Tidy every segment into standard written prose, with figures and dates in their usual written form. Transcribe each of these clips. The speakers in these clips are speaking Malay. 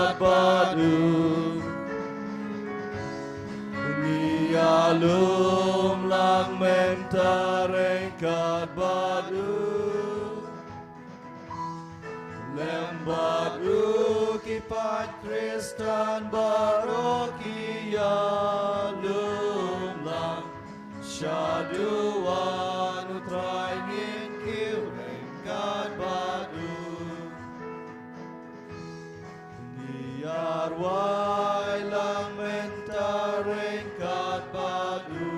kat badu Ngialum lang mentareng kat badu Lembadu kipat Kristen barokia lumlang Syaduan utraingin kiureng kat badu Diarwai lang mentareng kat badu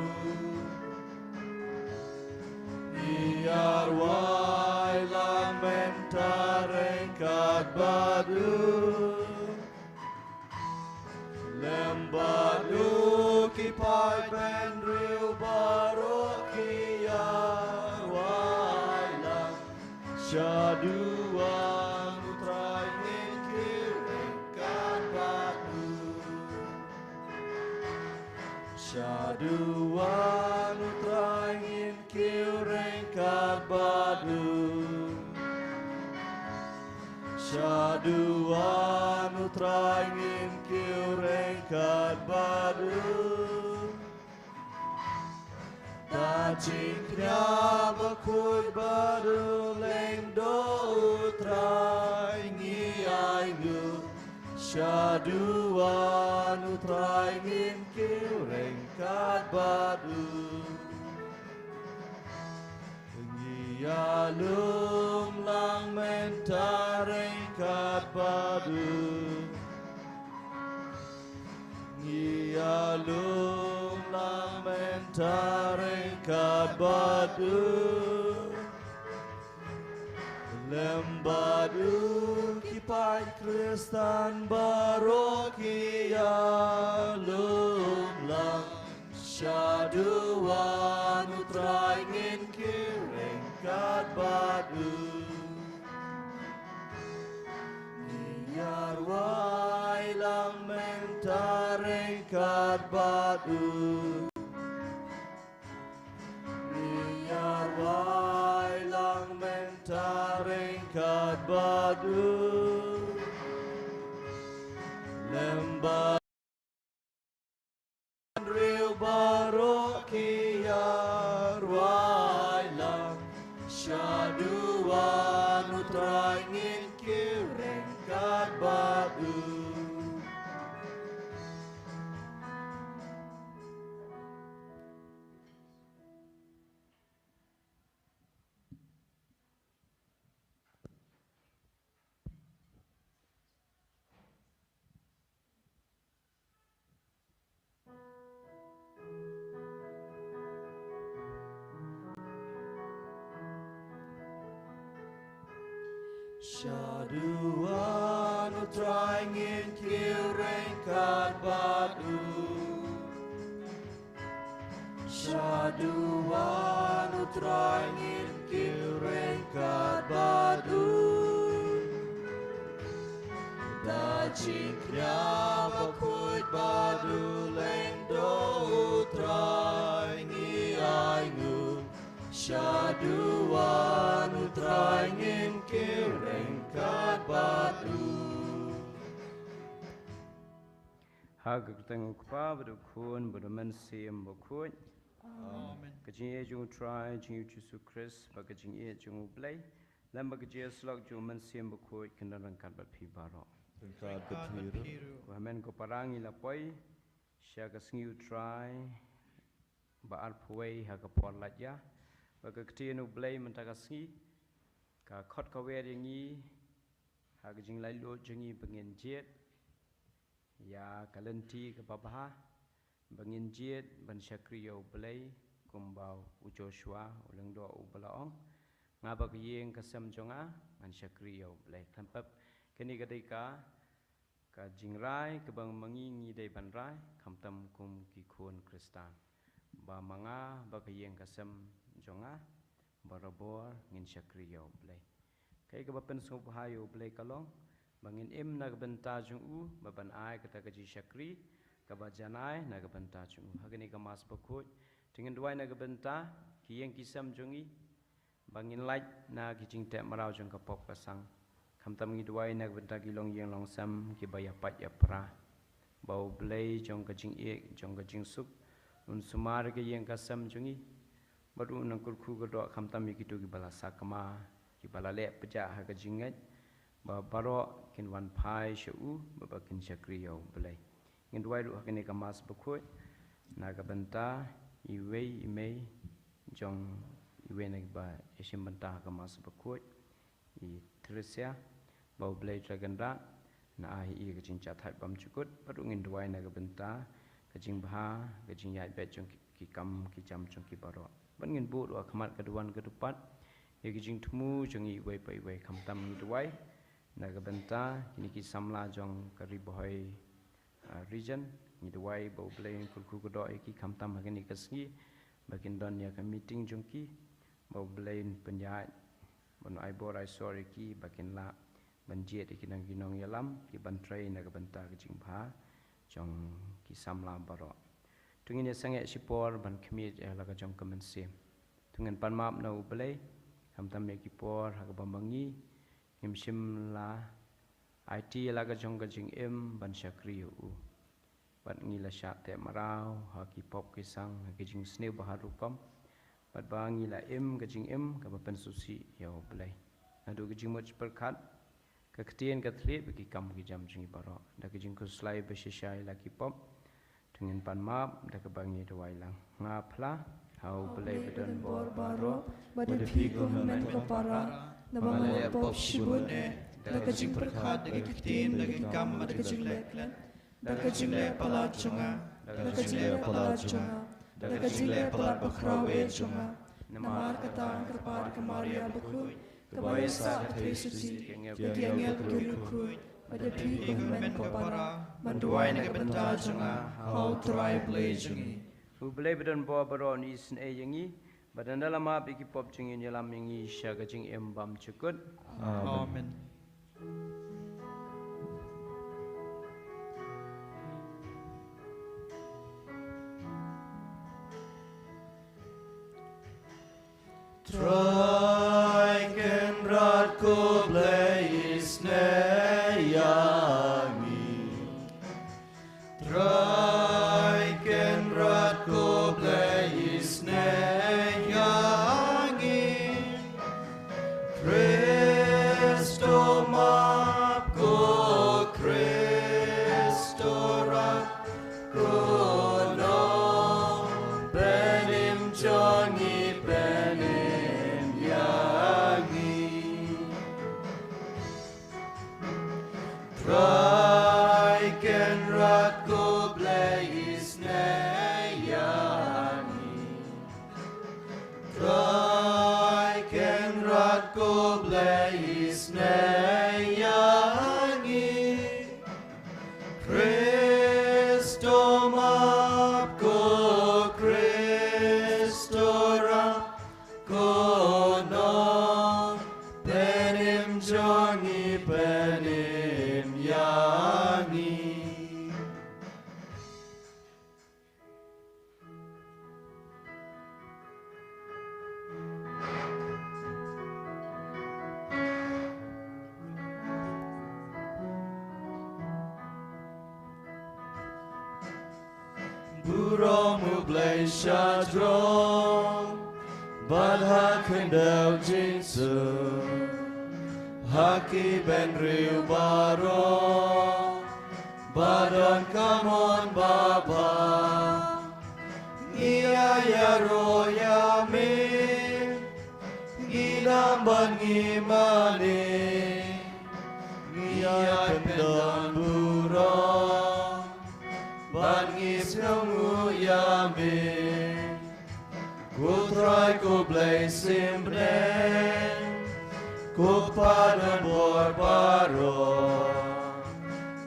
Diarwai lang mentareng kat badu Lembadu kipai benriu barokia wailang Syaduan utraingin kiureng kat badu Syaduan utraingin kiureng kat badu Syaduan utraingin kiureng kat badu Taciknya bakut badu leng do utraingi aigu Syaduan utraingin kiureng kat badu Ngialum lang mentareng kat badu Ngialum lang mentareng kat badu Lembadu kipai Kristen barokia lumlang Syaduan utraingin kiureng kat badu Niarwai lang mentareng kat badu Niarwai lang mentareng kat badu Lembadu Riu barokia ruai lang Syaduan utraingin kiureng kat badu Syaduan utraingin kiureng kat badu Syaduan utraingin kiureng kat badu Daciknya bakut badu leng do utraingi aigu Syaduan utraingin kiureng kat badu Hagagtang ukpa badukun baduman sim bakut Amen Kajing e jung try jing Yesu Christ bagajing e jung ublay Lam bagajing slok jung man sim bakut kendarang kat bat pi barok Kat batiru Kuhamen ko parang ilapoy siya kasingiu try baar puway hagapor latya bagagtian ublay mentakasingi ka khot kawer yangi hagajing lailo jangi bangin jet ya kalenti ke babaha bangin jet ban syakriyo ublay kumbau u Joshua ulang doa ubalaong ngabag yeng kasam jonga ban syakriyo ublay klampap kini ketika ka jingrai ke bang mengingi dai banrai kamtam kum kikun Kristan ba manga ba kayeng kasam jonga barabor ngin syakriyo ublay kai ka bapen so hayo ublay kalong bangin im na benta jung u baban ai kata kaji syakri ka bajanai na benta jung u hagani ka mas bakut dengan duai na benta kiyeng kisam jongi bangin light na kijing te marau jong ka pop kasang Kham tam ngi duai nak benta ki long yang long sam ki baya pat ya pra. Bau blai jong ka jing ek jong ka jing suk un sumar ke yang ka sam jungi. Baru nang kul khu ka do kham tam ki tu ki bala sakama ki bala le peja ha ka jingat. Ba baro kin wan pai shu ba kin chakri yo blai. Ngin duai lu hakene ka mas bakoi na ka benta iwe imei jong iwe nak ba esim benta ka mas bakoi I Tricia bau blai dragon rat na ahi I ka jing chat hai bam chukut baru ngin duai na ka benta ka jing bha ka jing yai bet jong ki kam ki jam jong ki baro ban ngin bu lu akmat ka duan ka dupat ye ki jing thumu jong iwe pa iwe kham tam ngi duai na ka benta kini ki samla jong ka ribohoi region ni duai bau blai kul ku do ki kham tam ha ni kasngi bakin don ya ka meeting jong ki bau blai penyat bon ai bor ai sorry ki bakin la banjie ki nang ginong yalam ki bantrai na ka banta ka jing bha jong ki samla baro tungin ya sange sipor ban khmit ya la ka jong kamen se tungen pan map na u blai kham tam me ki por ha ka bambangi ngim sim la IT la ka jong ka jing em ban shakri u bat ngi la sha te marau ha ki pop ki sang ha ki jing sneu bahar rupam bat bangi la em ka jing em ka ban susi ya blai adu ka jing moch perkat ka ktien ka thlip ki kam ki jam jing baro da ki jing ku slai be shishai la ki pop tungen pan map da ka bangi dawai lang nga phla hau blai bedan bor baro Bada pigo men ka para na mga pop shibune da ka jing perkat da ka ktien da ka kam da ka jing leklen da ka jing le pala chunga da ka jing le pala chunga da ka jing le pala bakrawe chunga namar kata kerpar kemaria bakui kabaya sa Kristusi kengel kurukui pada pigo men ka para manduai na ka benta chunga how try play chungi u blai bedan bor baro ni sin e yangi badan dalam map ki pop jing in yalam yangi sha ka jing em bam chukut Amen. Traiken rat ko blaze ne yangi Traiken rat ko blaze ne yangi Christo map ko Christo rat ko no benim jongi benim yangi Traiken rat ko blaze ne yangi Traiken rat ko blaze ne yangi Christo map ko Christo rat ko no benim jongi benim yangi Buromu blai shadron Badha kendau jinsu Haki ben riu baro Badon kamon baba Ngia ya roya me Nginamban ngimane Ngia kendon buron Ban ngisnungu ya me Ku try ku blai simbren Ku padan bor baro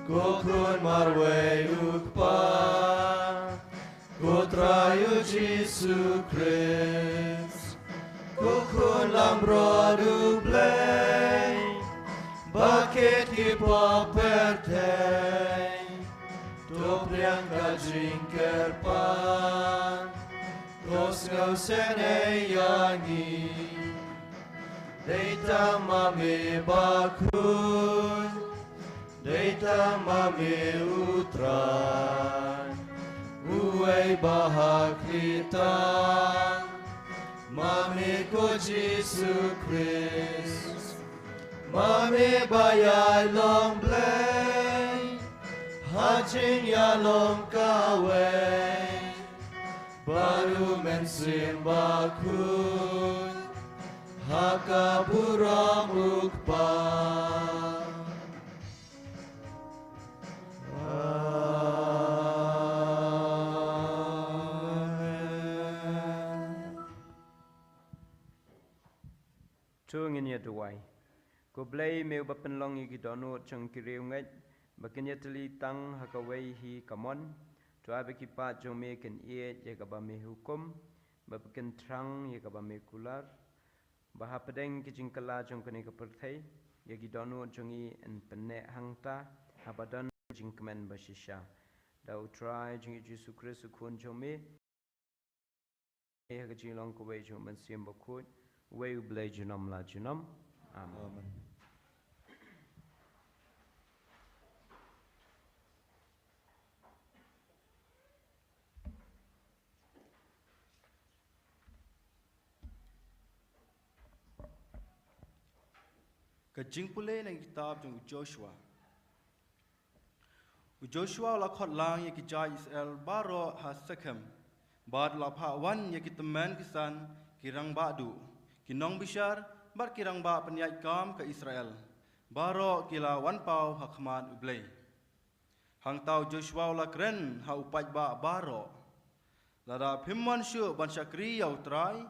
Ku kun marwe ukpa Ku try u Jesu Christ Ku kun lambro du blai Bakit ki poperte Dopriang ka jingker pan Dos ngau sene yangi Deita mame bakun, deita mame utran, uai bahak kita, mame ko Jesus Christ, mame bayai long blay, hajing ya long kaway, baru mensin bakun. Haka buram ukpa Tung in yet away. Go blay me weapon long you get on chung kiriunget, bakin yet li tang hakaway he come on, to abeki pat jo make an ear yakabame hukum, bakin trang yakabame kular. Bahapedeng kijing kala jong kene keperthai yagi donu jongi en penne hangta habadan jing kemen bashisha da utrai jing Yesu Kristus kun jome e hajing long ko we jong men sim bakut we ublay junam la junam amen. Kajing pulih nang kitab jong Joshua. Joshua la khot lang ye kijai Israel baro ha Sekhem. Bad la pha wan ye kiteman kisan kirang badu. Kinong bishar bar kirang ba penyai kam ke Israel. Baro kila wan pau ha khman ublay. Hang tau Joshua la kren ha upaj ba baro. Lada phimman shu ban syakri yau trai.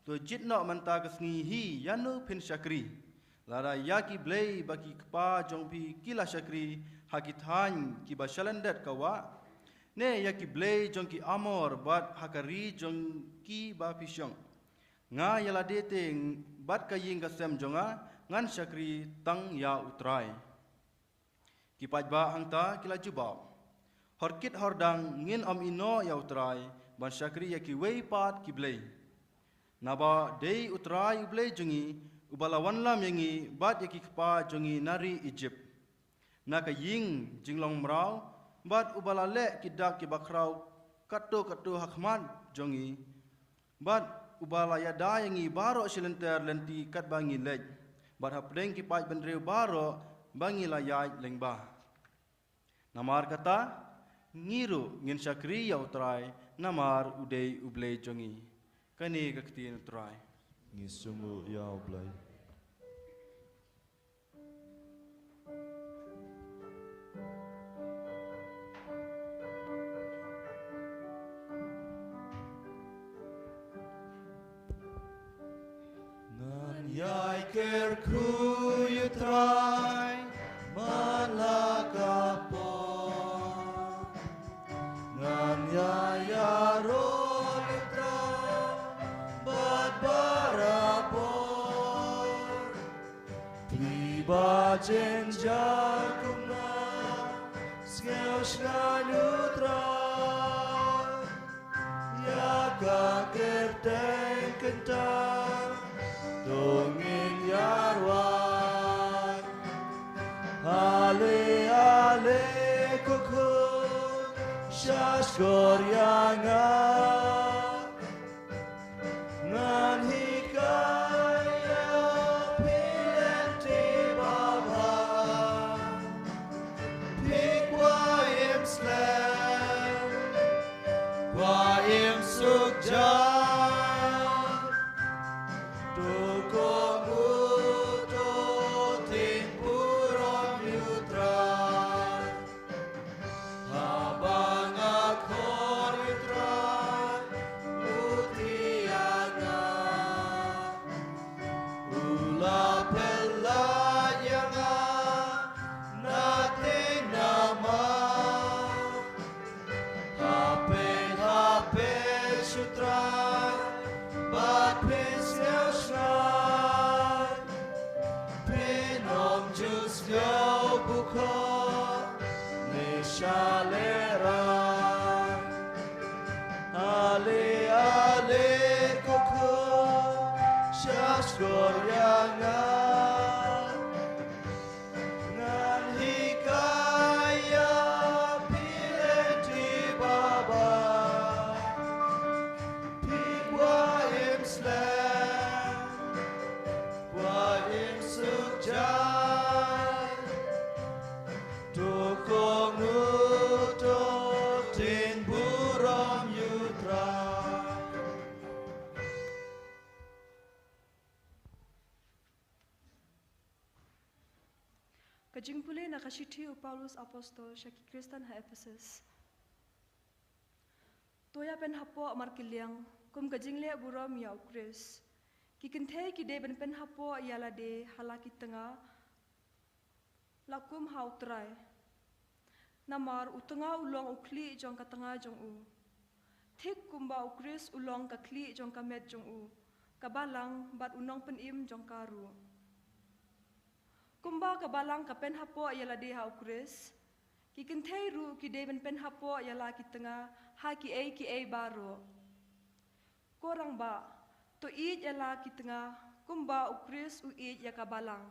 To jitna manta kesngi hi yanu phin syakri. Lara yaki blay bagi kepa jongpi kila syakri hakithan ki bashalandat kawa ne yaki blay jongki amor bat hakari jongki ba pisyong nga yala deteng bat kaying kasem jonga ngan syakri tang ya utrai ki pajba hangta kila jubab horkit hordang ngin am ino ya utrai ban syakri yaki wei pat ki blay naba dei utrai blay jongi ubalawan lam yangi bat yaki kepa jongi nari Egypt. Naka ying jinglong merau bat ubala le kidak ki bakrau katu hakmat jongi bat ubala yada yangi baro silenter lenti kat bangi lej bat hapdeng ki pai bendreu baro bangi layai lengba. Namar kata ngiru ngin syakri ya utrai namar udei ublei jongi kani kaktin utrai. Ngisungu ya ublay. Nan yai ker ku utrai malakapo nan yai aro Bajen jakuna skeushkan utra ya kakerteng kentang dongin yarwan ale ale kuku shashkor yanga nan hikaya sukjan toko muto timpuram yutran habang akor yutran mutiana ula pelayanga nating nama Sutra, but please no shrine. Pinom just go buko, nishaleran. Ale ale koko, shashkor yang Kajing pule na kashiti u Paulus apostol syaki Kristen ha Ephesus. Toya pen hapo markiliang kum kajing le buram ya ukris. Ki kenthe ki de ben pen hapo yala de halaki tengah lakum hautrai. Namar utenga ulong ukli jong ka tengah jong u. Thik kumba ukris ulong ka kli jong ka met jong u. Kabalang bat unong pen im jong karu. Kumba kabalang ka pen hapo yala de ha ukris. Ki kenthe ru ki de ben pen hapo yala ki tengah ha ki ei baro. Korang ba to ij yala ki tengah kumba ukris u ij ya kabalang.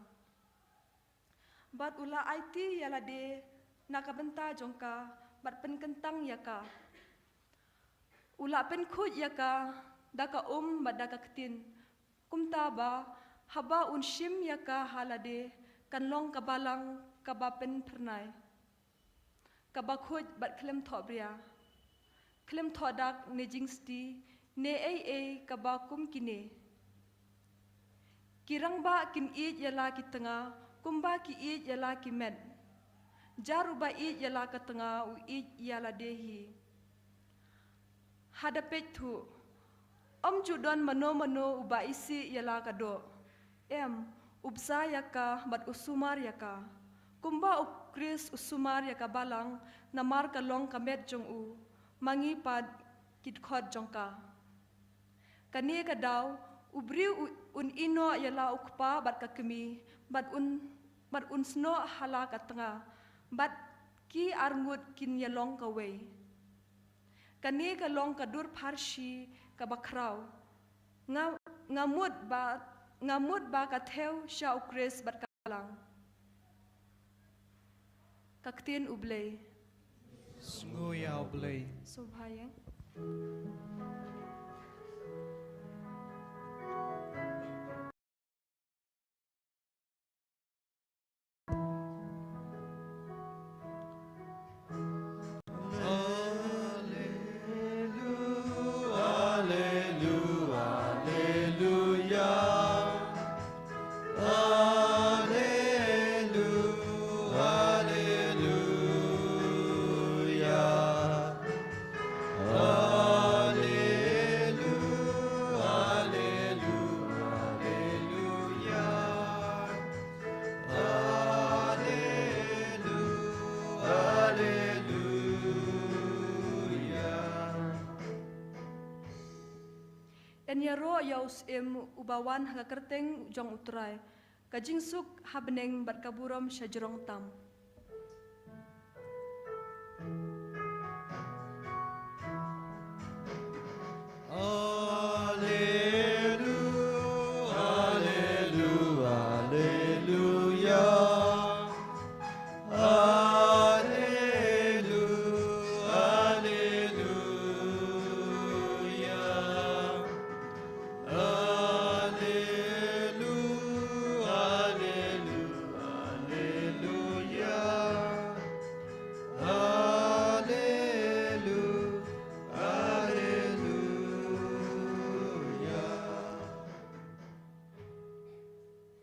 Bat ula IT yala de nakabenta jongka bat pen kentang yaka. Ula pen khut yaka daka bat daka ketin. Kumta ba haba unshim yaka halade kanlong kabalang kabapen pernai. Kabakhut bat klem thobria. Klem thodak ne jingsti ne ei kabakum kine. Kirang ba kin ij yala ki tengah kumba ki ij yala ki med. Jaruba ij yala ka tengah u ij yala dehi. Hadapet thu. Judon mano uba isi yala ka do. Ubza yaka bat usumar yaka. Kumba ukris usumar yaka balang namar ka long ka med jong u. Mangi pad kitkhot jong ka. Kani ka daw ubriu un ino yala ukpa bat ka kemi bat un sno hala ka tengah bat ki arngut kin yalong ka wei. Kani ka long ka dur parshi ka bakraw. Ngamut ba ka theo sya ukris bat ka balang. Kaktin ublay. Sungguh ya ublay. Subhayang. Enyaro yaus ubawan hakakerteng jong utrai. Kajing suk habneng bat kaburom syajerong tam.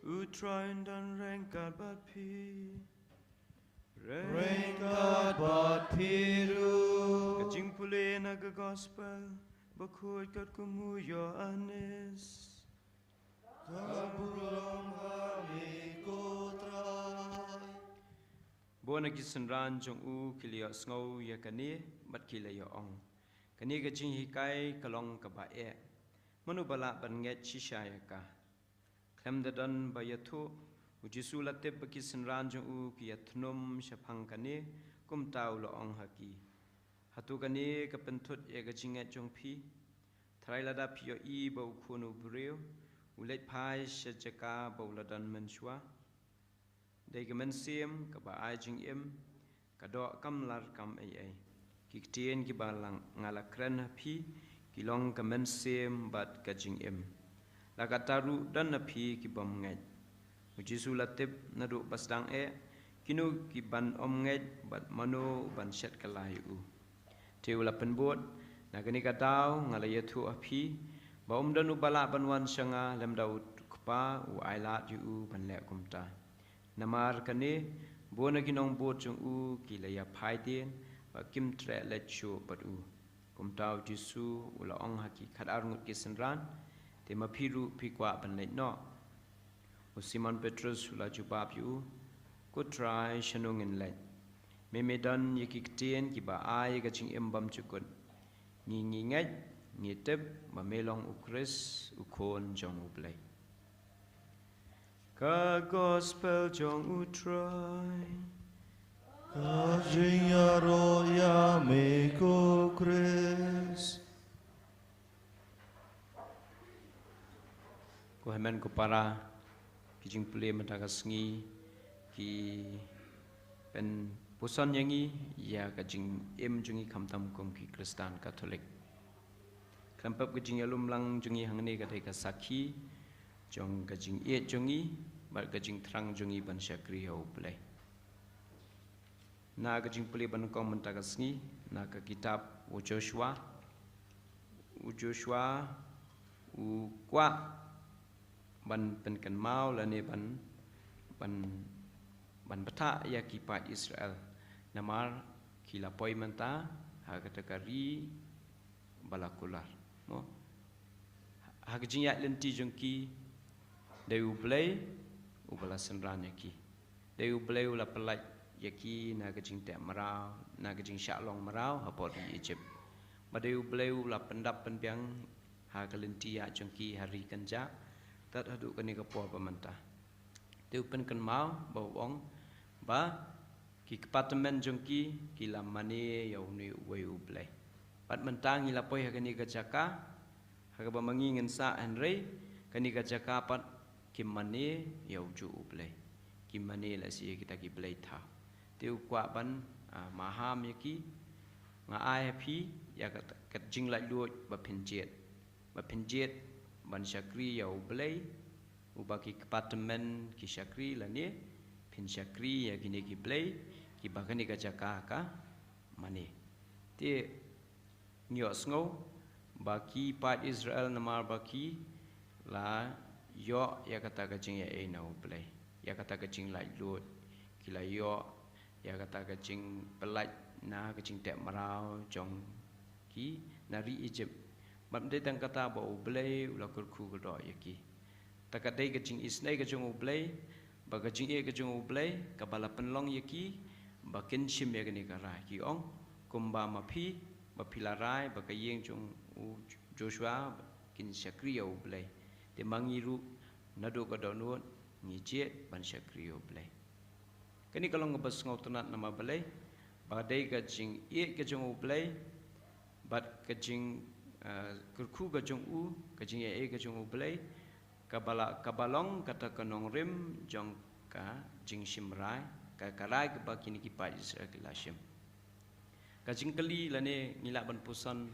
Utrain dan rengkat bat pi. Rengkat bat piru. Kajing pule na ke gospel. Bakut kat kumuyo anis. Kaburam kami kotrai. Bona kisenran jong u kilia ngau ya kani bat kilia ong. Kani kajing hikai kalong kabae. Manu balak ban nget shisha ya ka. Klem dadan bayatu ujisu latip kisenran jong u kiyatnum syapang kani kum tau lo ong haki. Hatu kani kapentut ya kajinget jong pi. Trai lada piyo i bau kunu buriu. Ulet pai syajaka bau ladan menshua. Dai kemen sim ke ba ajing im kadok kam lar kam ai. Kiktien ki balang ngalakran pi kilong kemen sim bat kajing im. Lakataru dan napi ki bom ngai. Ujisu latip nadu basdang kinu ki ban om ngai bat mano ban syat kalai u. Teu lapen bot nagani katau ngalayatu api ba om danu bala banwan syanga lem daud kupa u ailat yu ban lek kumta. Namar kani Bona kinong bo chung u ki la ya phai den ba kim tre le chu pat u kum tau jisu ula ong haki khat arngut ki senran te ma phiru phikwa ban le no u Simon Petrus ula jubab yu ko try shanung in le me dan yiki ktien ki ba ai ga ching embam chukun ngi ngai ngi tep ba melong u Chris u kon jong u play ka gospel jong u try Kajinya roya meko Chris. Ko hemen ko para ki jing pule mata sngi ki pen puson yangi ya ka jing em jungi khamtam kom ki Kristan Katolik klampap ka jing alum lang jungi hangne ka thai ka sakhi jong ka jing e jungi bar ka jing thrang jungi ban syakri ho play na ka jing pule ban kom mata ka sngi na ka kitab u Joshua u kwa ban pen kan mau la ne ban bata ya ki pat Israel namar kila poi menta ha katakari balakular mo ha gijing ya lenti jongki deu play u bala senran yaki deu play ula pelaj yaki na gijing te marau na gijing shalong marau ha pot di Egypt ba deu play ula pendap penbiang ha kalenti ya jongki hari kanja tat hadu kani ka po pamenta teu pen kan mau bawong ba ki department jongki ki la mane yau ni weu play pat mentang ila poi kani ka jaka ha ba mangi ngen sa andre kani ka jaka pat ki mane yau ju play ki mane la si kita ki play tha teu kwa ban maham yaki nga ai phi ya ka jing la luot ba phinjet ban syakri yau play ubaki department ki syakri la ni pin syakri ya gini ki play ki bakani ka jaka ka mane te nyo sngo baki pat Israel namar baki la yo ya kata ka jing ya e na play ya kata ka jing lai lut kila yo ya kata ka jing pelaj na ka jing te marau jong ki nari Egypt bam de tang kata ba play ula kurku ko yaki takadai ka jing isnai ka jong play ba ka jing e ka jong play ka bala penlong yaki ba ken shim ya gani ka ra ki ong kumba ma phi ba philarai ba ka yeng jong u Joshua kin syakri ya play te mangiru nado ka donut ngi jet ban syakri ya play kani kalong ngebas ngau tenat nama play ba dai ka jing e ka jong play bat ka jing kurku ka jong u ka jing e ka jong play kabalong kata kanong rim jong ka jing simrai ka karai ka bakini ki pa Israel kilashim ka jing kali lane ngila ban pusan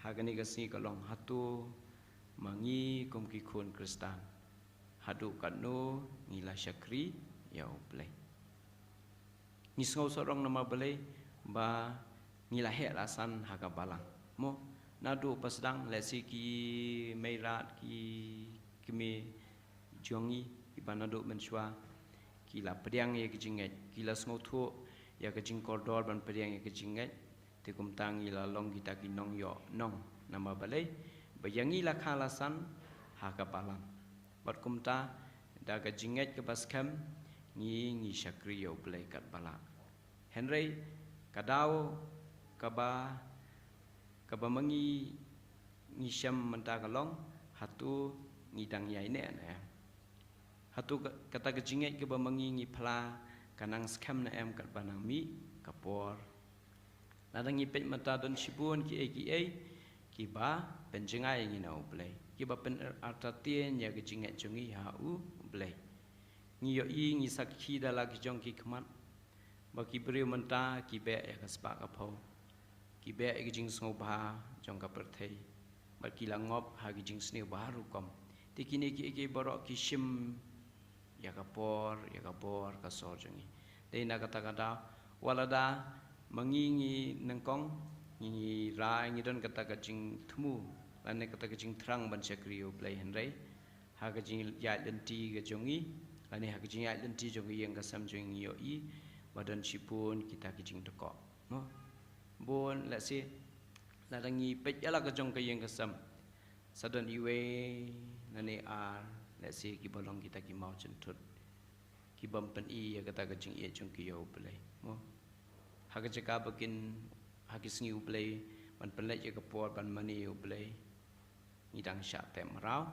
hagani ka si kalong hatu mangi kom ki khon Kristan hadu kanu ngila syakri yau play ngisngau sorong nama play ba ngila he rasan haga balang mo nadu pasdang lesi ki meirat ki kimi jongi ibana do menswa kila pediang ye kijinget kila smotho ya kijing koridor ban pediang ye kijinget te kum tang ila long kita kinong yo nong nama balai bayangi la khalasan ha ka palam bat kum ta da ka jinget ke baskam ngi syakri yo balai kat bala henry kadau kaba mangi ngi syam menta kalong hatu ngidang yai ne na hatu kata kejinget ke bamangi ngi pla kanang skam na em kat banang mi kapor ladang ipet mata don shibun ki ba penjengai ngi na play ki ba pen artatien ya kejinget jungi ha u play ngi yo i ngi sakhi dala ki jong ki khmat ba ki bri menta ki be ya kaspa ka pho ki be ki jing sngo ba jong ka perthei ba ki langop ha ki jing sne baru kom tikini ki borok ki shim ya kapor ka sor jongi dei na kata walada mangingi nengkong ngi rai ngi don kata kajing thmu lane kata kajing thrang ban syakriyo play henrei ha kajing ya lenti ka jongi lane ha kajing ya lenti jongi yang kasam jongi yo i badan sipun kita kijing tekok no bon let's say ladangi pejala kejong kayeng kesam sadan iwe nane ar let's say ki bolong kita ki mau centut ki bampen I ya kata kejing ia jong ki yo belai mo hak jeka bakin hak singi belai ban pelaj ya kepor ban mani yo belai ngidang syak tem rau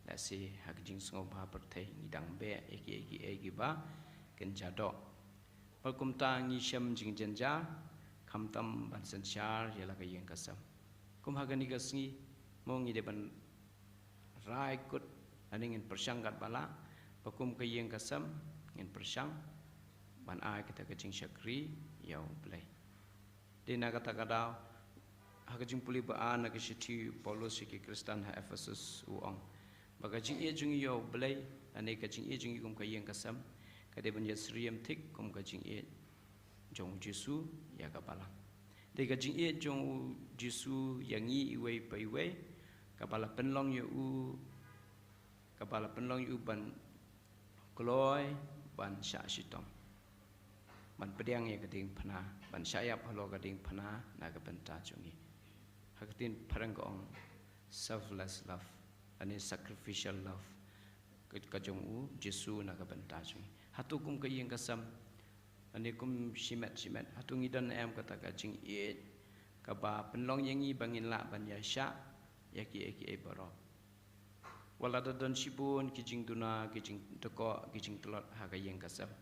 let's say hak jing sngom ba perthai ngidang be eki ba ken jadok palkum ta ngi syam jing jenja kham tam ban san char ya la kayeng kasam kum hagani kasngi mo ngi de ban rai kut aning persang kat bala pakum kayeng kasam ngin persang ban ai kita kecing syakri yau belai dina kata kadau hakajing puli baan nak siti Paulus ki Kristen ha Efesus uong bagajing ia jung yau belai ane kajing ia jung kum kayeng kasam kade ban yasriem thik kum kajing ia jong Jesu ya kapala de kajing ia jong Jesu yang i iwe pa iwe kapala penlong yu kapala penlong yu ban kloy ban sya sitong ban pedang ya kading phana ban syayap halo kading phana na ka benta chungi hakatin parangong selfless love ani sacrificial love ka jong u Jesu na ka benta chungi hatu kum ka yeng kasam ani kum simet hatu ngidan em kata ka jing it ka ba penlong yangi bangin la ban ya sya ya ki e baro wala dadon sibun kijing duna kijing teko kijing telot ha ka yeng kasam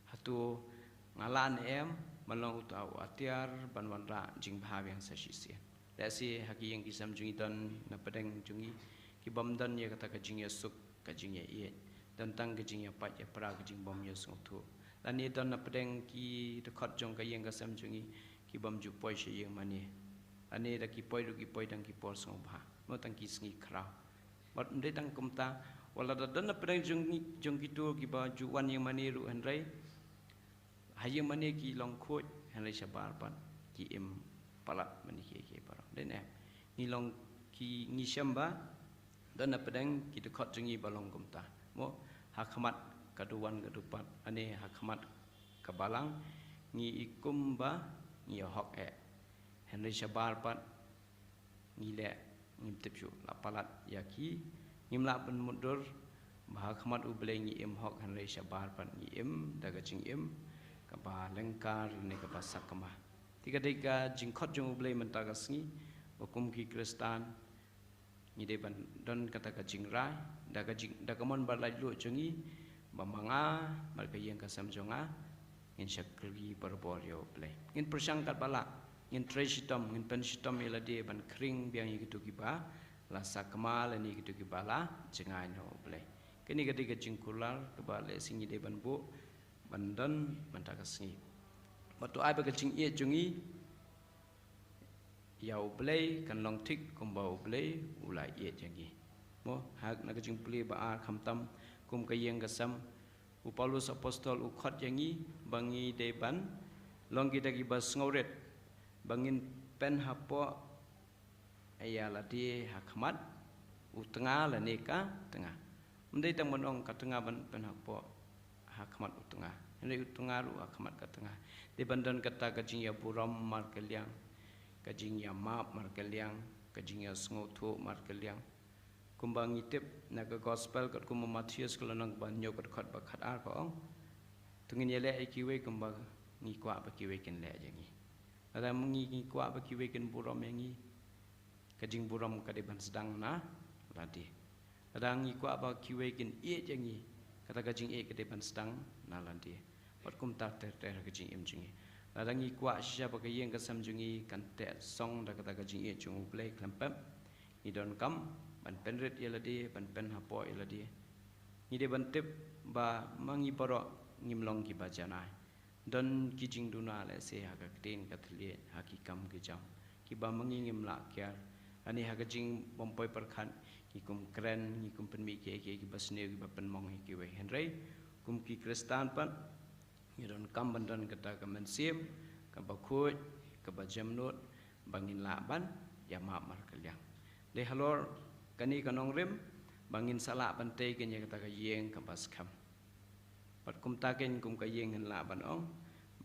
hatu ngalan em malong utau atiar banwan ra jing bha yang sasisia dasi haki yang kisam jungi dan na pedeng jungi ki bamdan ya kata ka jing ya suk ka jing ya ie dan tang ka jing ya pat ya pra ka jing bom ya sungtu dan ni dan na pedeng ki tekot jong ka yeng kasam jungi ki bam ju poi she yeng mani ane da ki poi dang ki por song bha mo tang ki sngi kra bat ndai tang kumta wala da dan na pedeng jong ki tu ki ba ju wan yeng mani ru handrai hayang mani ki long khoi handrai sabar pat ki im palat mani ki parang den ni long ki ni syamba dan na pedeng ki tekot jungi balong kumta mo hakmat kaduan kadupat ane hakmat kabalang ngi ikum ba ngi hok handrai sabar pat ngi le ngim tipju la palat yaki ngim la ben mudur bah khmat u bleng ngi im hok handrai sabar pat ngi im daga jing im kapa lengkar ni kapa sakama tiga jingkot jung blei mentaga sngi hukum ki Kristen ni de ban don kata ka jingrai daga mon balai lu jungi bamanga malka yang kasam jonga in syakri berbor yo blei in persangkat bala in tresitom in pensitom ila de ban kring biang gitu kiba la sakama la ni gitu kibala jengai no blei kini ketika jingkular kebale singi de ban bu bandan mentakasngi batu ai bagajing ia jungi yau blei kan long tik kumbau blei ulai ia jangi mo hak na kajing plei ba khamtam kum kayeng kasam u Paulus apostol u khat jangi bangi deban long kita ki bas ngauret bangin pen hapo ayala di hakmat u tengah la neka tengah mendai tang monong ka tengah ban pen hapo hakmat utengah ini utengah ru hakmat ka tengah di bandan kata kajing ya buram mar kaliang kajing ya map mar kaliang kajing ya sngotu mar kaliang kumbang itip na ka gospel kat kum Matius kelanang banyo kat khat ba khat ar ko ong tungin yele ikiwe kumbang ngi kwa ba kiwe ken le jangi ada ngi kwa ba kiwe ken buram yangi kajing buram ka de ban sedang na ladi ada ngi kwa ba kiwe ken ie jangi kata kajing e kedepan sedang nalanti pat kum ta ter kajing im jungi ladangi kwa sya ba kayeng kasam jungi kan te song da kata kajing e jung play klampam ni don kam ban penret yeladi ban pen hapo yeladi ni de ban tip ba mangi poro ngimlong ki bajana don kijing duna le se ha ka tin kathli hakikam ki jam ki ba mangi ngim la kyar ani ha kajing bompoi perkhan ki kum kren ni kum penmi ki basne ki bapen mong ki we henry kum ki Kristen pat ni don kam bandan kata ka mensim ka bakut ka bajamnut bangin laban ya ma mar kalyang le halor kani kanong rim bangin sala pantai kenya kata ka yeng ka baskam pat kum taken kum ka yeng la ban ong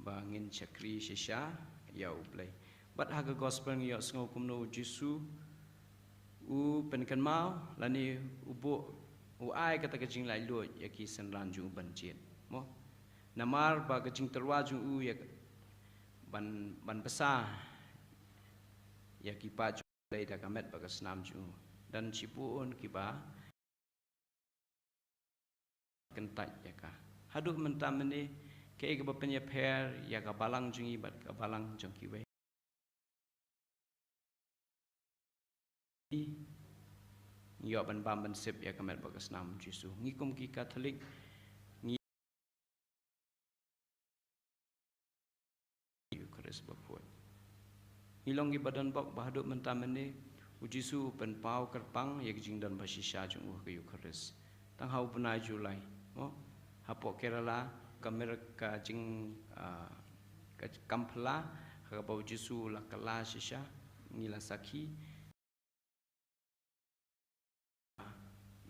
bangin chakri shisha ya ublay bat haga gospel ngi sngo kumno jisu u penkan mau lani ubo u ai kata kajing lai lo ya ki sanran ju banjit mo namar ba kajing terwa ju u ya ban besar ya ki pa ju lai da kamet ba kasnam ju dan cipun ki ba kentat ya ka haduk mentam ni ke ke bapenya per ya ka balang jungi bat ka balang jongki we yo ban bam ban sip ya kamet ba kasnam jisu ngikum ki katolik ngi Eucharis ba ko ilong gi badan bok ba haduk mentam ni ujisu pen pau kerpang ya jing dan basisha jung ke Eucharis tang hau punai Julai mo hapo Kerala kamera ka jing ka kampla ka bau jisu la kala shisha ngila saki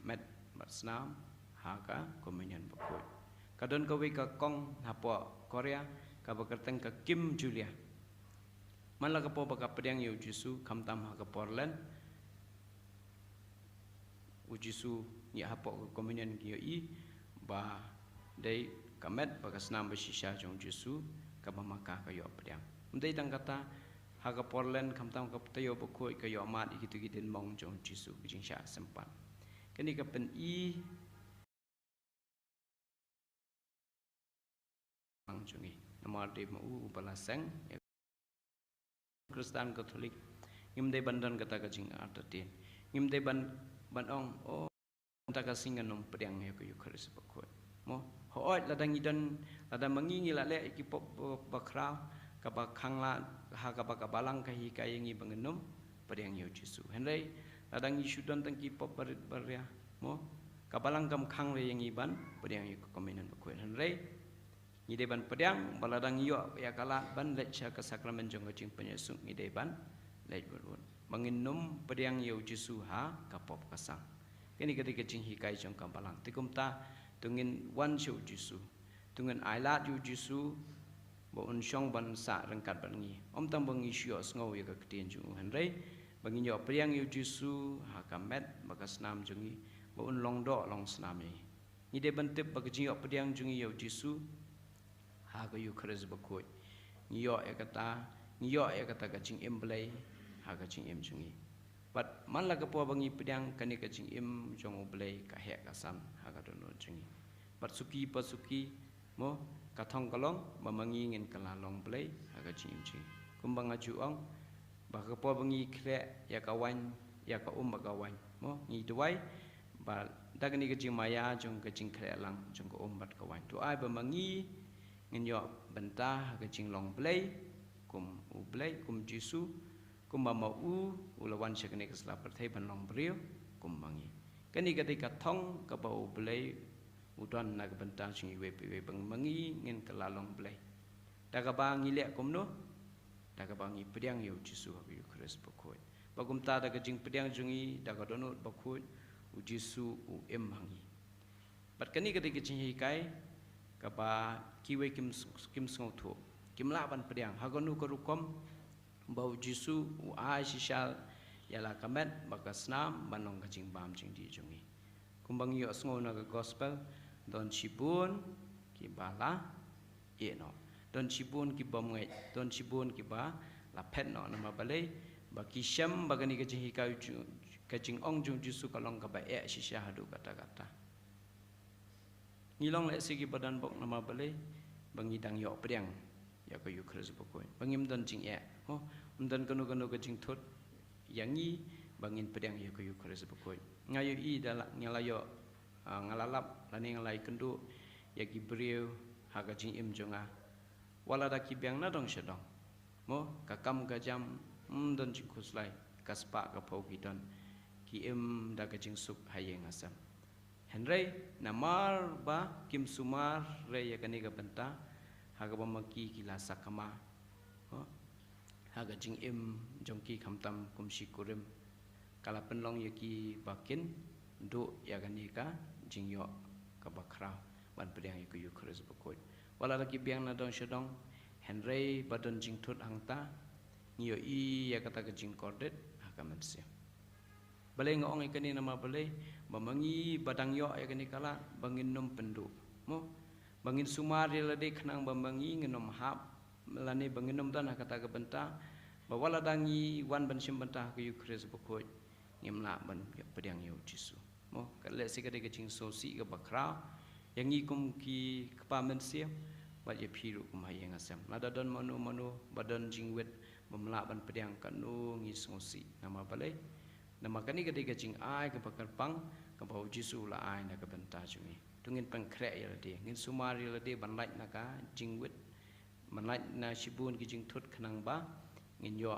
met matsnam haka komenyan bakoi kadon ka we ka kong hapo Korea ka bakerteng ka Kim Julia manla ka po baka pedang yu jisu kamtam haka Portland ujisu ni hapo komenyan kiyo i ba dai kamet bakasnam basisha jong jisu ka mamaka ka yo pedang undai tang kata haga Portland kamtam ka tayo bakoi ka yo mat ikitu gidin mong jong jisu jing sha sempat kini ka pen i ang jungi namar de mau balasang Kristen Katolik ngim dai bandan kata ka jing artatin ngim dai ban ong oh ta ka singanom pedang ya ka Eucharis bakoi mo hoot ladang idan ladang mangingi la le ki pop bakrau ka ba khangla ha ka ba ka balang ka hi ka yangi bangenom pedang yo jisu henrei ladang isu dan tang ki pop barit barya mo ka balang kam khang le yangi ban pedang yo komenan bakoi henrei ni de ban pedang baladang yo ya kala ban le cha ka sakramen jong jing penyesung ni de ban le berun bangenom pedang yo jisu ha ka pop kasang kini ketika jing hi kai jong kam balang tikum ta tungin wan siu jisu tungin ailat yu jisu bo un shong ban sa rangkat ban ngi om tam bangi sio sngo ya ka ktien ju hanrei bangi yo priang yu jisu ha kamet bakas nam jungi bo un long do long snam ni de ban tip bag jing yo priang jungi yo jisu ha ka Eucharis ba koi ni yo ya kata ka jing emblay ha ka jing em jungi but man la ka po bangi pedang kani ka jing im jong oblay ka he ka sam ha ka dono jungi but suki pasuki mo ka thong kalong mamangi ngin kala long blay ha ka jing im jungi kumbang ajuang ba ka po bangi kre ya ka wan ya ka ba ka wan mo ngi duai ba dagni ka jing maya jong ka jing kre lang jong ka bat ka wan tu ai ba mangi ngin yo bentah ka jing long blay kum ublay kum jisu kumba mau ulawan syakne kesla perthai ban long brio kumbangi kani ketika thong ka bau blai udon na ka benta singi we bang mangi ngin kelalong blai daga bangi le kumno daga bangi pedang yo jisu ha Eucharis bakoi bagum ta daga jing pedang jungi daga donut bakoi u jisu u em hangi bat kani ketika jing kai ka ba kiwe kim song tho kim la ban pedang hagonu ka rukom bau jisu u ai sishal yala kamet bakasnam banong kajing bam jing di jungi kumbang yo sngo na gospel don chibun ki bala no don chibun ki bomngai don chibun ki ba la phet no na balai ba ki sham bagani kajing hikau kajing ong jung jisu kalong ka ba shisha hadu kata ngilong le sigi badan bok nama balai bangi dang yo pedang ya ko Eucharis bakoi bangim don jing oh undan kanu ka jing thot yangi bangin pedang ya ko Eucharis bakoi ngayo i dala ngalayo ngalalap lani ngalai kendu ya gibriu ha ka jing im jonga wala da ki biang na dong shadong mo ka kam ka jam don jing khuslai kaspa ka phau ki don ki im da ka jing sup hayeng asam henrei namar ba kim sumar re ya kani ka benta ha ka bamaki kila sakama haga jing im jongki khamtam kumshi kurim kala penlong yaki bakin do yagani ka jing yo ka bakra ban pedang yaku Eucharis bakoi wala lagi biang na dong shadong Henry badon jing tut hangta ngio I ya kata ke jing kordet hakaman sia balai ngong ikani nama balai bamangi badang yo ikani kala bangin nom pendu mo bangin sumari lade khnang bamangi ngenom hap melani bangin nom dan kata ke benta bawala dangi wan ban sim benta ke Ukres bokoi ngimla ban pediang yo Jisu mo kale sikade ke jing sosi ke bakra yang ikum ki kepamen sia bat ye phiru kum hayang asam nada don manu badan jingwet memla ban pediang kanu ngi sosi nama balai nama kani gede gajing ai ke bakar pang ke bau Jisu la ai na ke benta jungi tungin pengkrek ya de ngin sumari la de ban lait naka jingwet ban lait na shibun ki jing thut khnang ba ngin yo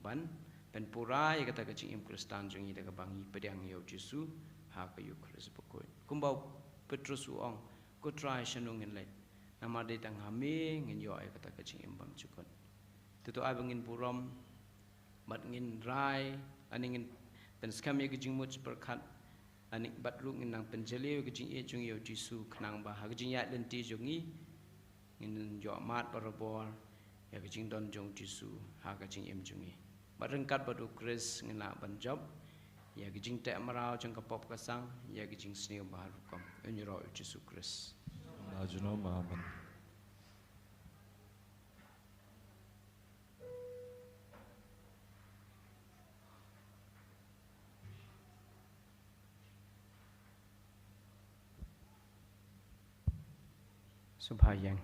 ban pen purai kata ke jing im kristan jungi de ke bangi pediang yo Jisu ha ke Ukres pokoi kumbau Petrus uong ko try shanung in lait nama de tang hame ngin yo ai kata ke jing im bam chukon tutu ai bangin puram bat ngin rai aningin pen skam ye ke jing mut perkat anik bat ru ngin nang penjeli ke jing e jung yo Jisu khnang ba ha ke jing ya lenti jungi ngin yo mat parabor ya ke jing don jong Jisu ha ke jing em jungi bat rengkat bat Ukres ngin la ban job ya ke jing tek marau jang kapop kasang ya ke jing sneu bahar kom enro Jisu Kris Ajuno Mahaman. subhayang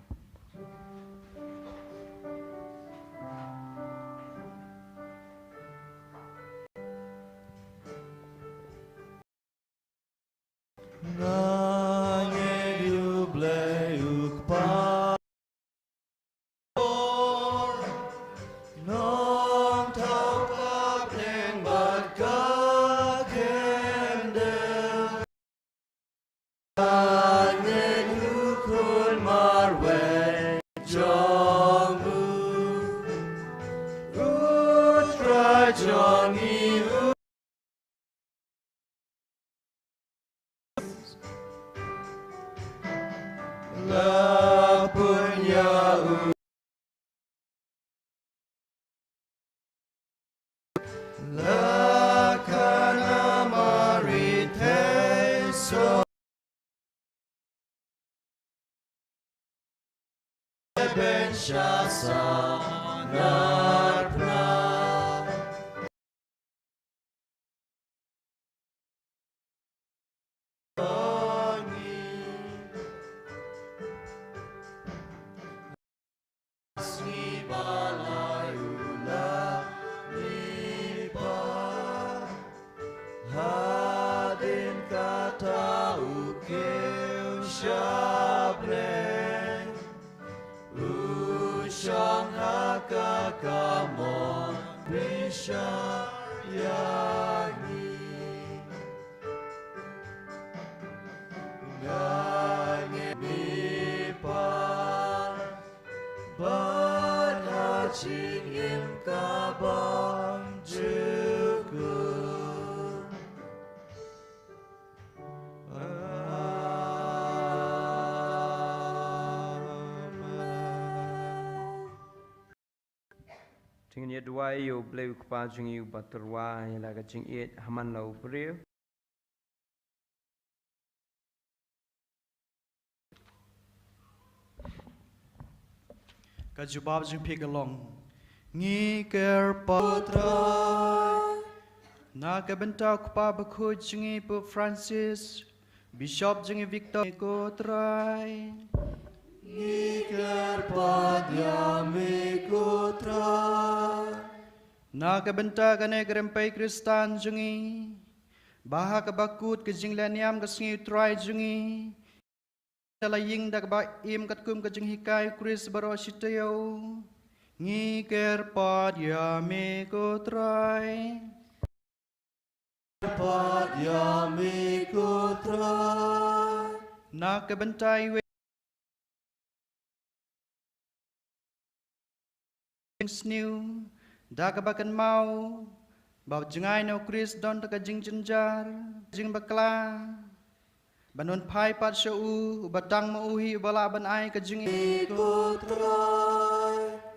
Tingin ye dua yo bleu kpa jungi baterwa ya la jing it haman lau brio ka jubab jing phi galong ngi ker patra na ka benta kpa bakhu jingi pu Francis Bishop jingi Victor ko trai Iker padya mikotra na ka benta ka ne grempai Kristan jungi baha ka bakut ke jinglaniam ka singi trai jungi talaying da ba im kat kum ka jing hikai Kris baro sitayo ngi ker padya mikotra padya mikotra na ka bentai snew daga bakan mau bab jengai no Kris don taka jing jenjar jing bakla banon pai pat shau batang mau hi bala ban ai ka jing mikotra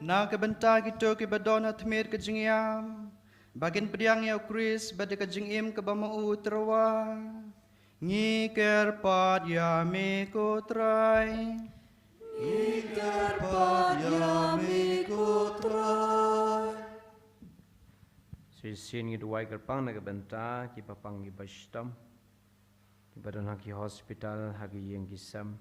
Na kebenta kita ke badona tmir ke jingiam. Bagin pediang ya Kris bade ke jingim ke bamau terwa. Ngi kerpat ya me ko trai. Iker padyami kutrai. Sisin ngi duwai kerpang na kebenta ki papang ki bastam. Ki badan haki hospital haki yang kisam.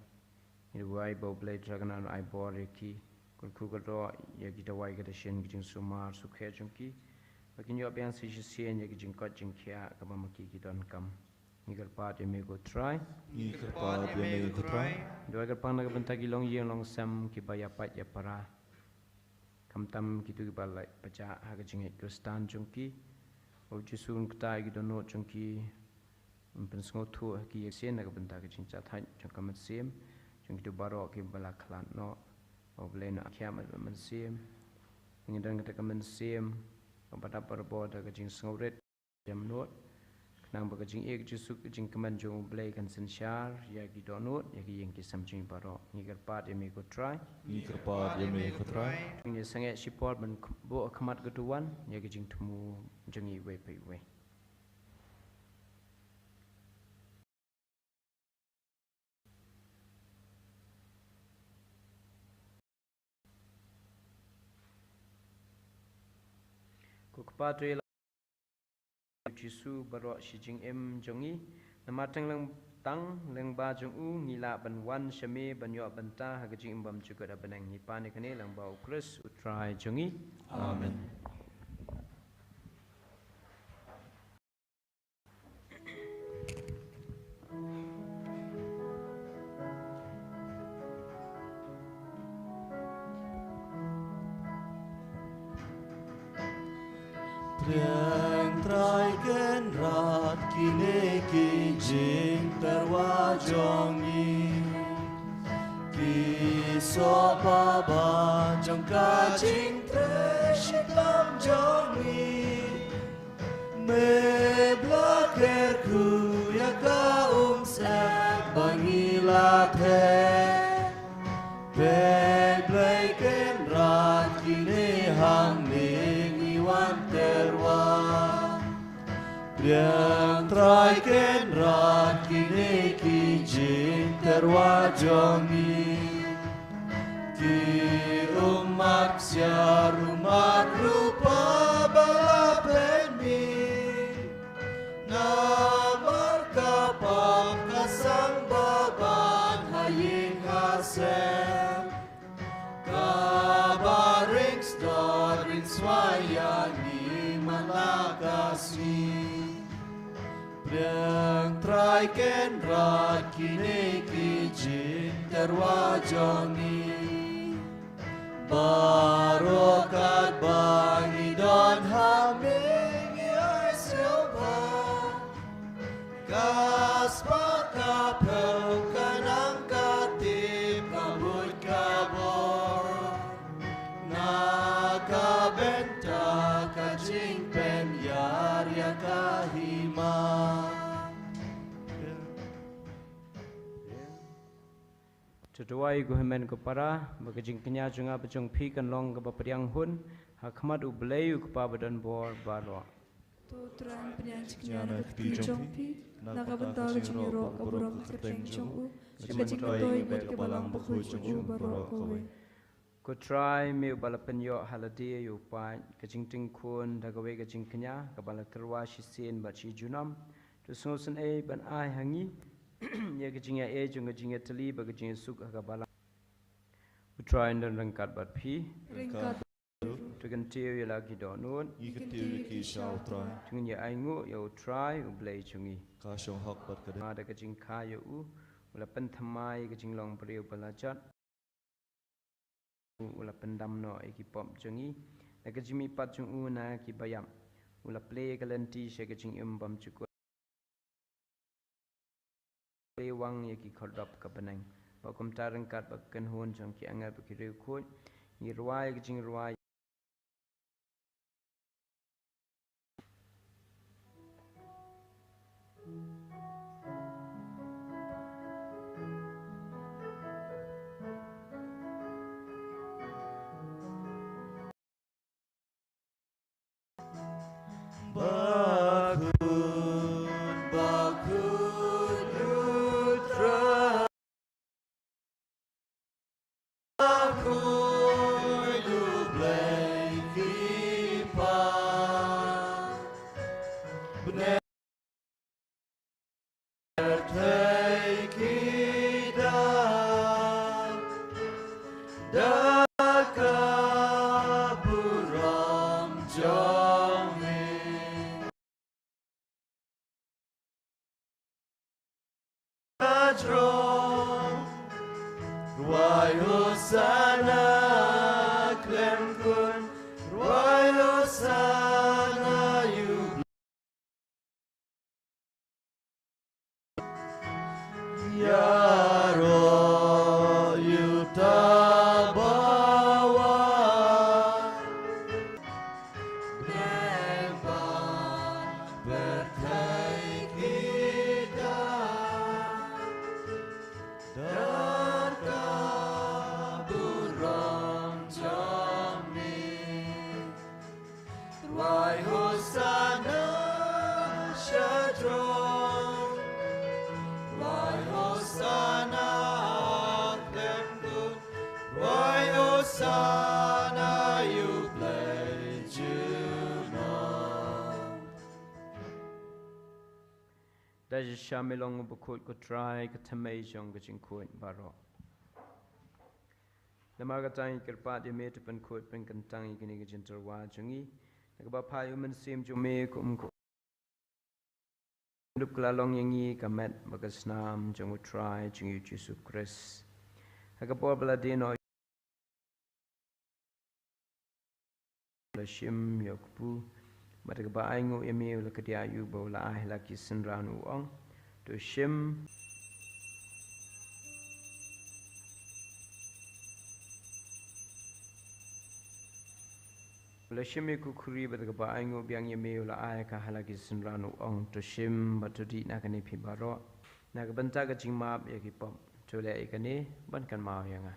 Ngi duwai bau blai draganan ai bor ki. Kulku kado ya ki duwai kada shen ki jing sumar sukhe jungki. Bakin yo biang sisien ya ki jing kot jing kia kabamaki ki don kam. Ngi kerpat ya me ko try. Iker padyami kutrai. Dua kerpang na kebenta ki long yeng long sam ki bayapat ya para. Kamtam kitu ki balai paca haka jing kristan jungki. O jisun kta ki dono jungki. Mpen tu ki yeksen na kebenta ki jing cathai jung kamat sim. Jung kitu baro ki bala klan no. O blena kiamat man sim. Ngi dan kata kaman sim. Pada perbo da kajing sngauret jam not kenang ba kajing ek jusuk kajing keman jong blai kan sensyar ya ki donut ya ki yang ki samjing baro ni gerpat ya me ko try Iker padyami kutrai. ni sange sipor ban bo khamat ketuan ya kajing temu jengi we pe we ko kpatri Jisu baro shijing em jongi namatang lang tang lang ba jong u ngila ban wan shame ban yo ban ta ha gajing imbam juga da banang ni pane kane lang ba ukris utrai jongi Amen. Priang trai ken rat kine ki jing terwajongi. Ki sopa ba jong ka jing treshitam jongi. Me blaker ku ya ka set bangila the. Pe blai ken rat kine hang ning iwan terwa. Priang trai ken rat kine ki jing terwa jongi. Ki umak sia rumak rupa balapen mi. Namar kapam kasang baban haying hasem. Kabaring starin swayani malakasi. Priang trai ken rat kine ki jing terwajongi. Barokat bangi don haming ay silpa. Kaspa kapel kanang katip kabut kabor. Nakabenta kajing penyar ya kahima. Tutuai ko hemen ko para bagajing kenya junga pejong pi kan long ka bapriang hun hakmat u blai u pa badan bor baro Tutran penyanyi na kati jongpi, nakabenta kajing iro kaburong kateng jong u, kajing toy bet kabalang bakuy jong u baro kowe. ko try me bala penyo haladi yu pa kajing ting kun dagawe kajing kenya ka bala terwa shi sen ba chi junam to sosen e ban ai hangi ya kajing ya e jung kajing ya tali ba kajing suk ka bala u try ndan rangkat bat pi Ringkat to kan tiu ya lagi donun Iker tiwi ki shao trai. chung ya ai ngu ya u try u blai chungi Ka shong hak bat kade. ada kajing kaya u wala pen thamai kajing long priu bala chat ula pendam no iki pom chungi na kajimi pat chung u na ki bayam ula play kalanti she kajing imbam chukwa play wang ya ki khodap ka banang ba kum tarang kat ba kan hon jong ki angar ba ki reu khoi ni ruai kajing ruai Daji shamilong bukut ko try ka tamay jong ka jingkuit baro. Namaga tang kirpat di me tupan kuit pen kentang ikini ka jinterwa jongi. Nagabapay uman sim jome ko umko. Dup klalong yangi kamet bagasnam jong try jong yu Jesus Christ. Hagapor baladino Lashim Yokpu Mataga ba aingo emi ula kadiayu ba ula ahla kisenran uong to shim ula shim ku kuri ba ba aingo biang emi ula ahka hala kisenran uong to shim batudi nakani phibaro nagabanta ka jingmap yakipom to le ikani ban kan mau yanga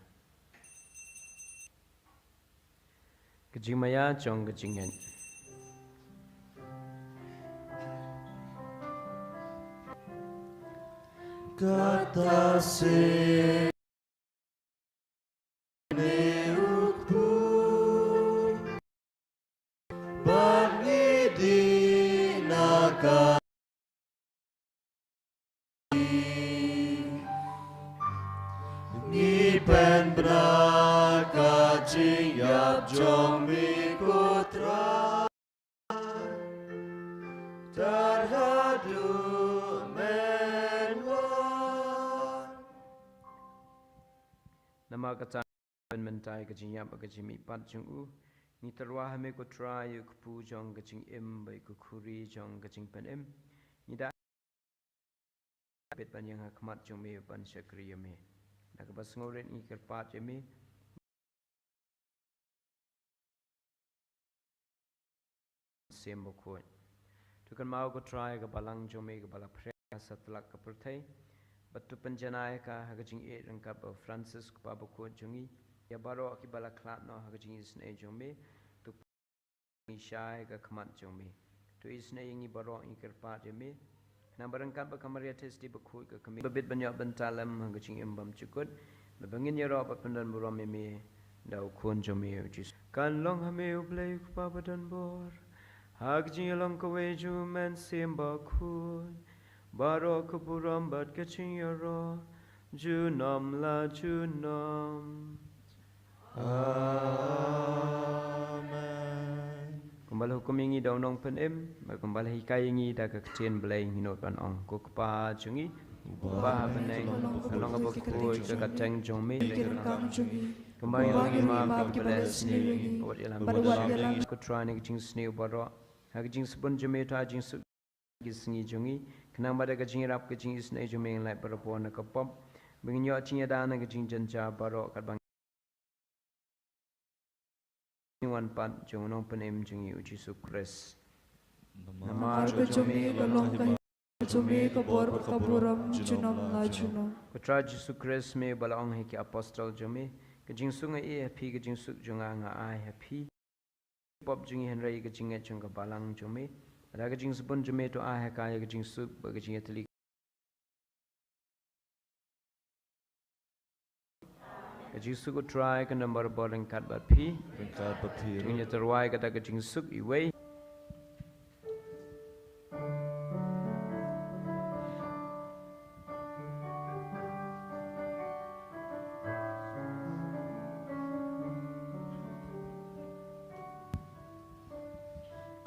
kajimaya chong kajingen kata se neukku bagi dinakan ni pen braka jing yap jong mi kutra terhadu nama kata mentai kajing yap kajing mi pat jong u ni terwa hame ko try ku pu jong kajing im bai ku khuri jong kajing pen im ni da pet pan yang hakmat jong me pan syakri me nak bas ngoret ni kerpat me sembo ko tu kan mau ko try ka balang jong me ka bala pre satlak ka perthai batu penjanai ka hagajing e rangkap Francis ku pabu ko jongi ya baro ki bala klat no hagajing isne jongme tu ishai ka khmat jongme tu isne ingi baro ingkerpa jeme na barangkap kamaria testi bakhu ka kami babit banyak bentalam hagajing embam cukut babangin ya ro papendan buram me dau khon jome jis kan long hame ublai ku pabadan bor hagajing long ko weju men semba khun baro kuburam bat kaching yaro junam la junam amen kembali hukum ingi daunong penem kembali hikai ingi dah kecien belai hinot pan ong ko kepa jungi ba beneng kalong abok ko kacang jome kembali lagi ma kebelas ni buat ialam ko training jing sni baro haging sebon jome ta jing gisngi jungi kenang pada kajing rap kajing isna jumeng lai perempuan nak pop menginyo cinya dana kajing janja barok kat bang wan pat jong nong penem jungi uji sukres nama kajumi kalong kajumi kabor kaburam junam la junam putra sukres me balaong heki apostol jumi kajing sungai e happy kajing suk junga nga ai happy pop jungi henry kajing chung ka balang jumi ada kajing sebun jeme to ah kaya kajing sup kajing atli kajing suku try ke nomor boleh kat bat pi, เป็นการประพีรุ ini terwai kata kajing suk iway.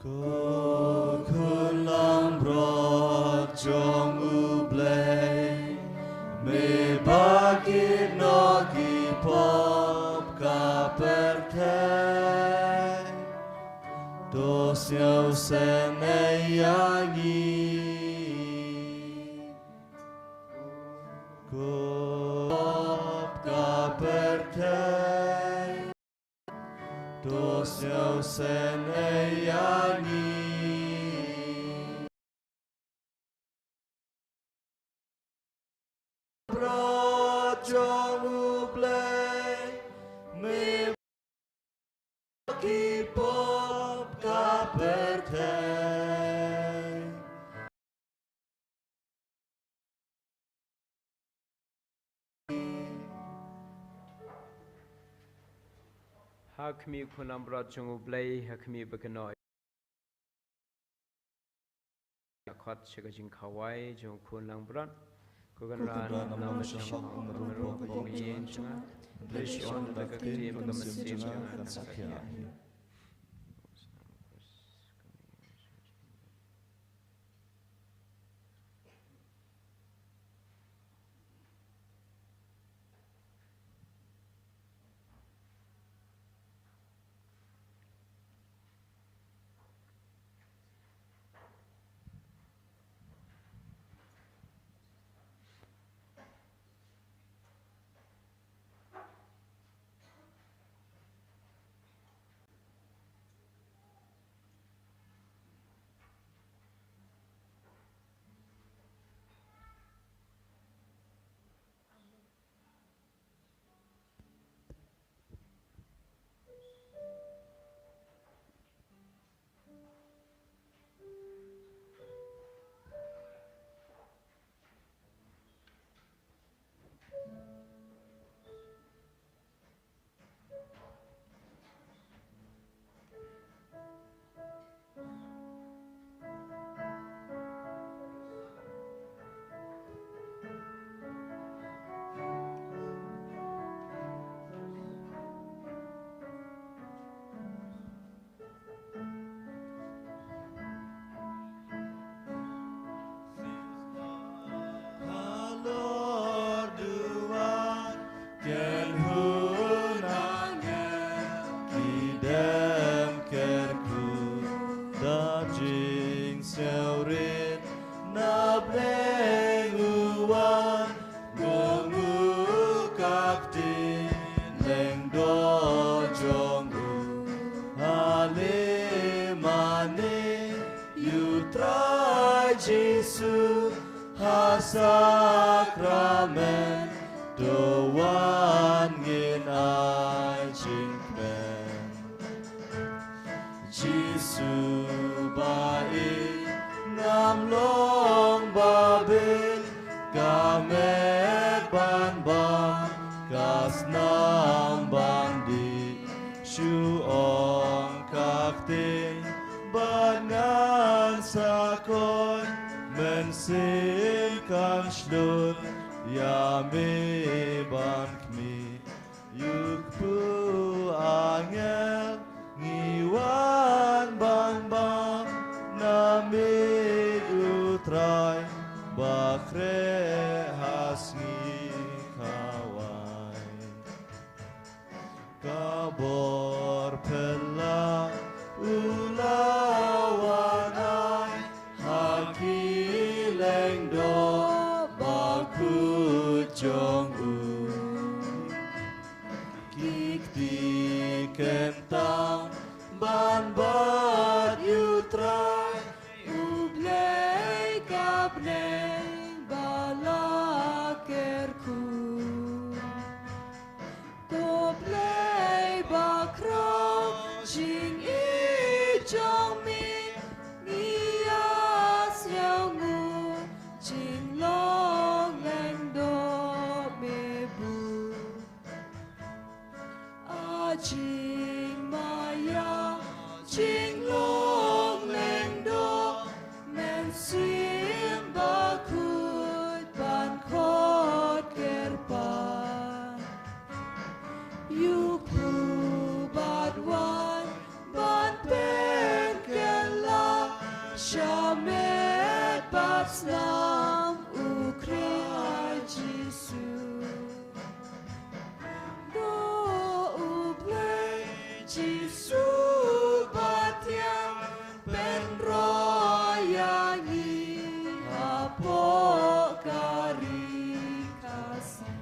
Cô khôn lam bro trong u blay me bakit no ki pop ka per te do siêu sen e yangi cô pop ka per te do siêu sen e yangi bro trong u play me ki pop ka per te Hakmi kunam berat jungu blay, hakmi berkenoi. Akhat sekajing kawai jung kunang berat. Kugan ran nama syang merupakan pengien cunga. Berisyon berkati mengemesin jangan sakya. Jesus sakramen doan ngin ai chính men Jesus baik ngam long ba bên ca mét ban ban kas nam ban đi shu on các tên ban ngan sa con men sin kan slut ya me ban kmi yuk pu angel ngiwan bang bang na me utrai bakre hasngi kawai kabor pella ulawanai hakileng do baku jong-u kikti kentang ban bat yutrai Ublei kabnei balakerku Toblei bakrok jing i jong mi Ngias ngu jing long leng do me bu jing maya jing long leng do men sim bakut ban khot kerpan yuku bad wan ban pen kela shamet bad slam ukrai jisu do ublay jisu batiang pen royangi apokari kasih.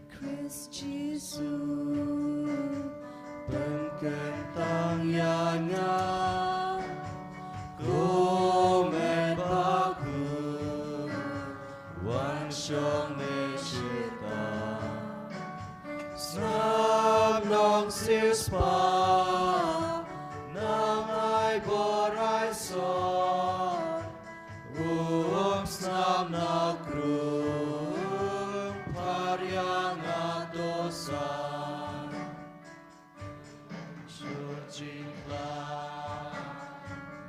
Christ Jesus Penkentang yanya Komen baku Wan syong ne shita Snam nong sispa Nang ai borai son Snam na krung Paryang adosan Surjingla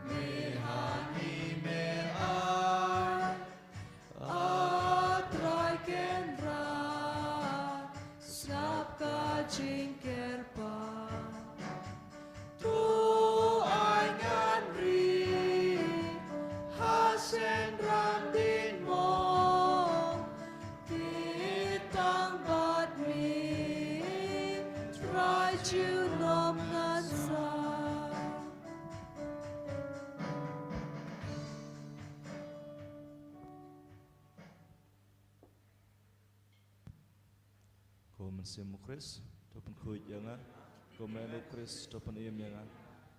Mehani me'ai Atrai kendra Snap ka jingkerpa Tu ai ngan ri Hasen randin mo Titang bat mi Try to nom ngan sa Komen simu Chris, topen kuit yanga. Komen lu Chris, topen iem yanga.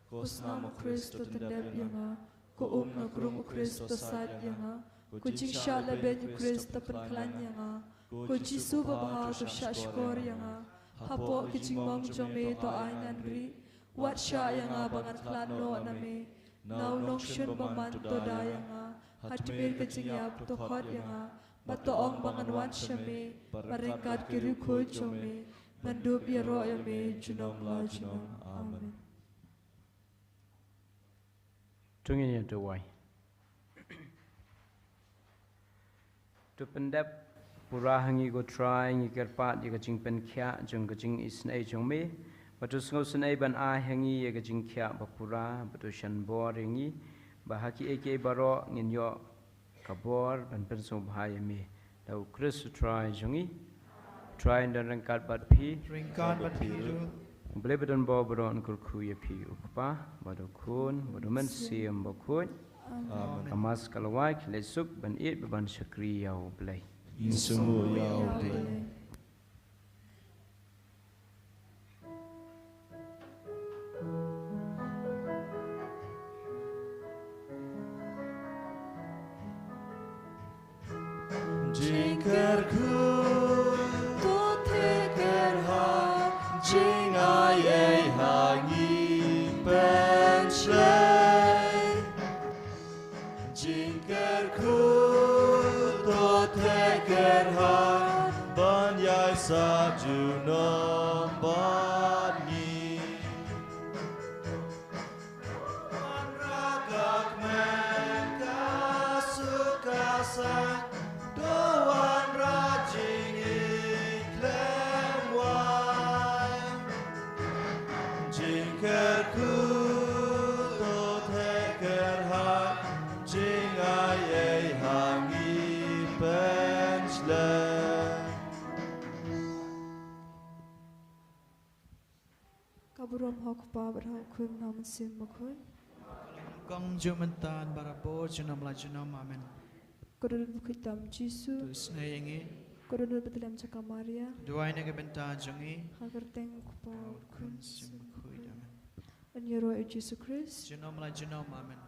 Kos nama Chris, topen dap yanga. Ko na krung Chris, to sat yanga. Ko jing shat leben Chris, topen klan yanga. Ko jisu babaha to shashkor yanga. Hapo kijing mong jome to ainan ri. Wat sha yanga bangan klan no name. Now nong shun baman to da yanga. Hatmir kijing yap to khot yanga. Batoong bangan wan shame, paringkat kiri ko jome, nandub yaro yame, junong la junong. Amen. Tungin yang tuai. Tu pendap pura hangi go try ngi kerpat ye kajing pen kya jong kajing isnai jong me. Batu sngau snai ban a hangi ye kajing kya bapura batu shan bor ngi bahaki eke baro ngin yo kabor ban pensong bahaya me lau Chris try jongi try dan rangkat bat pi Ringkan bat piru boleh badan bawa beron kurku ya pi ukpa badu kun badu men siam bakut kamas kalawai kilesuk ban it ban syakri yau belai Insungu yau de. Jingkerku To teker ha, Jing ai hangi penslei Jingkerku To teker ha Ban yai sa junom bat ni Wan ragak men kasukasan Doan rajing iklim wan Jingkerku to teker hak Jing ai hangi pensle kaburam hok pa berhak kun namun sim makun. Kong jumentan barabo junam la junam amen. Kodol bukitam Jisu. Tu snayingi. Kodol betelam cakap Maria. Duai na gabenta jungi. Hagerteng kupau Kun kun. simkhuy damen. An yero e Jisu Christ. Jinom la jinom amen.